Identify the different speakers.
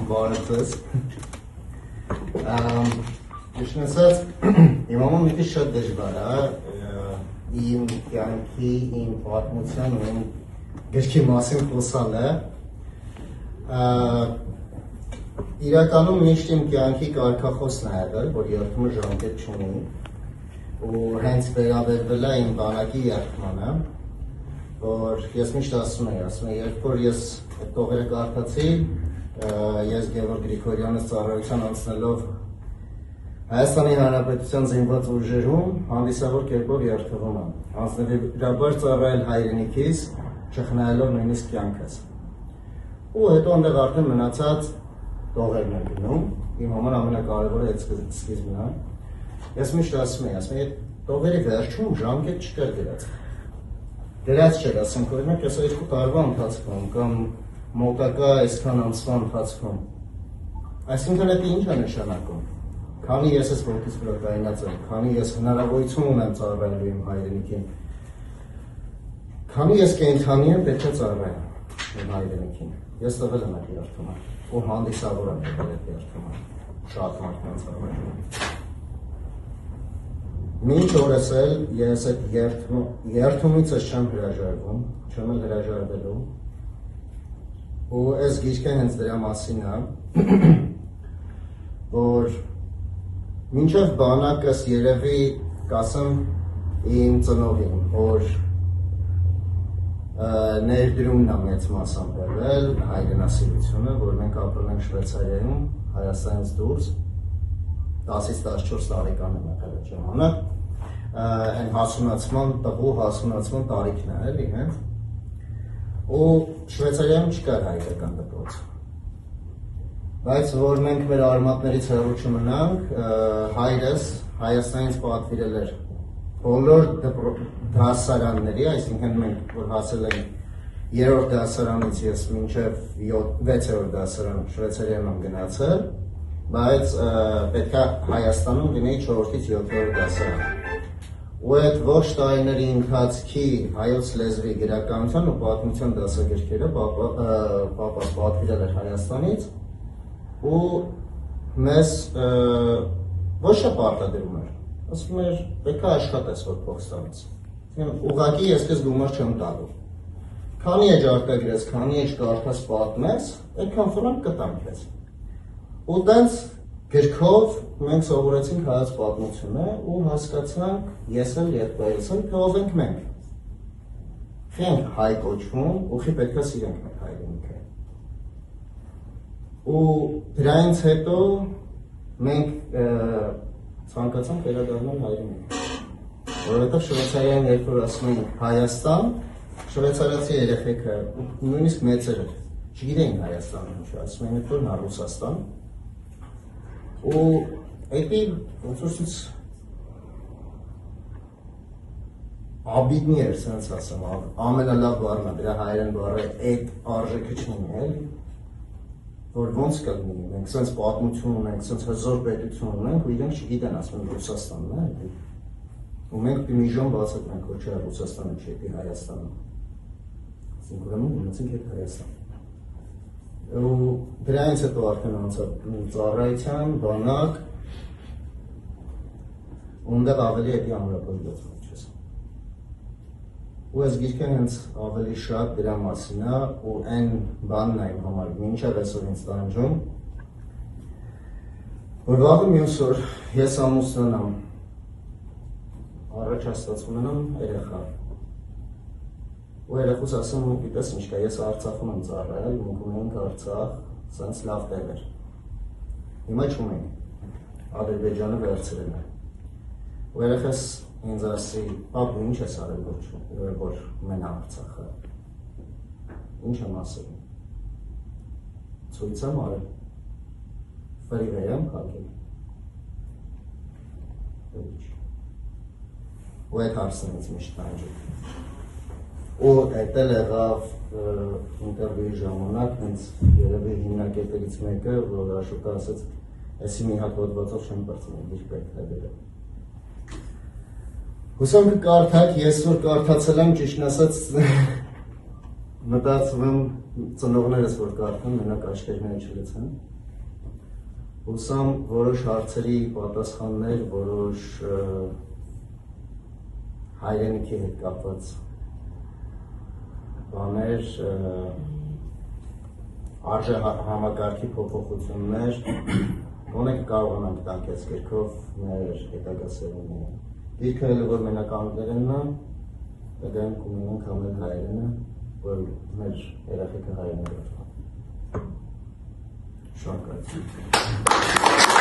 Speaker 1: Բարեձեզ։ Ճիշտն ասած, իմ համար մի քիչ շատ դժվար է իմ կյանքի, իմ պատմության ու իմ գրքի մասին խոսալը։ Իրականում միշտ իմ կյանքի կարգախոսն է եղել, որ երբեմն ժամկետ չունի, ու հենց վերաբերվել է իմ բանակի երդմանը, որ ես միշտ ասում եմ, երբ որ ես այդ տողերը կարդացի, ես Գևորգ Գրիգորյանը ծառայության անցնելով Հայաստանի Հանրապետության զինված ուժերում հանդիսավոր կերպով երդվում եմ, անձնվիրաբար ծառայել հայրենիքիս, չխնայելով նույնիսկ կյանքս։ Ու հետո այնտեղ արդեն մնացած տողերն են գնում, իմ համար ամենակարևորը այդ սկիզբն է։ Ես միշտ ասում եմ, այդ տողերի վերջում ժամկետ չկար գրած։ Գրած չէր, ասենք օրինակ, ես 2 տարվա ընթացքում կամ մոտակա այսքան ամսվա ընթացքում։ Այսինքն դա ինչ է նշանակում։ Քանի ես այս ոգիս վրա կայնած եմ, քանի ես հնարավորություն ունեմ ծառայելու իմ հայրենիքին, քանի ես կենդանի եմ, պետք է ծառայեմ իմ հայրենիքին։ Ես տվել եմ այդ երդումը, ու հանդիսավոր եմ այդ երդումը, շատ մարդկանց ծառայում։ Մինչ օրս էլ ես այդ երդումից չեմ հրաժարվում, չեմ էլ հրաժարվելու, ու այս գիրքը հենց դրա մասին է, որ մինչև բանակս երևի կասեմ իմ ծնողին, որ ներդրումն է մեծ մասամբ եղել հայրենասիրությունը, որ մենք ապրում ենք Շվեյցարիայում, Հայաստանից դուրս, 10-ից 14 տարեկան եմ եղել այդ ժամանակ, այն հասունացման, տղու հասունացման տարիքն է էլի հենց, ու Շվեյցարիայում չկար հայկական դպրոց, բայց որ մենք մեր արմատներից հեռու չմնանք, հայրս Հայաստանից պատվիրել էր բոլոր դասարանների, այսինքն մենք որ հասել ենք 3-րդ դասարանից ես մինչև 6-րդ դասարան Շվեյցարիայում եմ գնացել, բայց պետք է Հայաստանում լինեի 4-ից 7-րդ դասարան։ Ու այդ ողջ տարիների ընթացքի հայոց լեզվի գրականության ու պատմության դասագրքերը պապաս պատվիրել էր Հայաստանից ու մեզ ոչ թե պարտադրում էր, ասում էր պետք է աշխատես որ փող ստանաս։ Ուղղակի ես քեզ գումար չեմ տալու։ Քանի էջ արտագրես, քանի էջ կարդաս պատմես, այդքան ֆրանկ կտամ քեզ։ Ու տենց գրքով մենք սովորեցինք հայոց պատմությունը ու հասկացանք ես էլ երբայես էլ թե ով ենք մենք։ Խենք հայ կոչվում, ուղղի պետք է սիրենք մեր հայրենիքը։ Ու դրանից հետո մենք ցանկացանք վերադառնալ հայրենիք։ Որովհետև Շվեյցարիայում երբ որ ասում են Հայաստան, շվեյցարացի երեխեքը նույնիսկ մեծերը չգիտեին Հայաստանը ինչ, ասում են որ նա Ռուսաստան։ Ու էդի ոնց որ աբիդնի էր, սենց ասեմ, ամենալավ բառն է, դրա հայերեն բառը այդ արժեքը չունի, էլի, որ ոնց կլինի, մենք սենց պատմություն ունենք, սենց հզոր պետություն ունենք, ու իրենք չգիտեն, ասում են Ռուսաստանն է, էլի, ու մենք մի ժամ բացատրենք, որ չէ Ռուսաստանը չի, էդի Հայաստանը, ասենք ուրեմն ունեցինք այդ Հայաստան։ Ու դրանից հետո արդեն անցավ ծառայության, բանակ, ունդեղ ավելի էդի ամրապնդեցում չես։ Ու ես գիրքը հենց ավելի շատ դրա մասին է, ու այն բանն է իմ համար, մինչև այսօր ինձ տանջում, որ վաղը մյուս օր ես ամուսնանամ, առաջ հաստած ունենամ երեխա։ Ու երեխուս ասում ու գիտես ինչ կա, ես Արցախում եմ ծառայել, մուգում ենք Արցախ, սենց լավ տեղ էր։ Հիմա չունենք, Ադրբեջանը վերցրել է։ Ու երեխես ինձ ասի, պապ ու ինչ ես արել որ մենա Արցախը։ Ինչ եմ ասել։ Ցույց եմ արել։ Ֆրիվեյ եմ կակել։ Ու այդ հարցն ինձ միշտ տանջում։ Ու այդ էլ եղավ ինտերվյուի ժամանակ, հենց երևի հիմնակետերից մեկը, որ Աշոտը ասեց, այսի մի հատ հոդվածով չեմ պրծնում, դիր պետք է դերը։ Հուսամ կկարդաք, ես որ կարդացել եմ ճիշտն ասած Մտածում եմ ծնողներս, որ կարդան, մենակ աչքերները չլցեն։ Հուսամ որոշ հարցերի պատասխաններ, որոշ հայրենիքի հետ կապված բաներ, արժե համակարգի փոփոխություններ, գոնե կարողանանք տանք այս գրքով մեր հետագա սերունդներին։ Գիրքը էլ որ մենակ անգլերենն է, հետագայում կունենանք ամեն հայերենը, որ մեր երեխեքը հայերեն գտա։ Շնորհակալություն։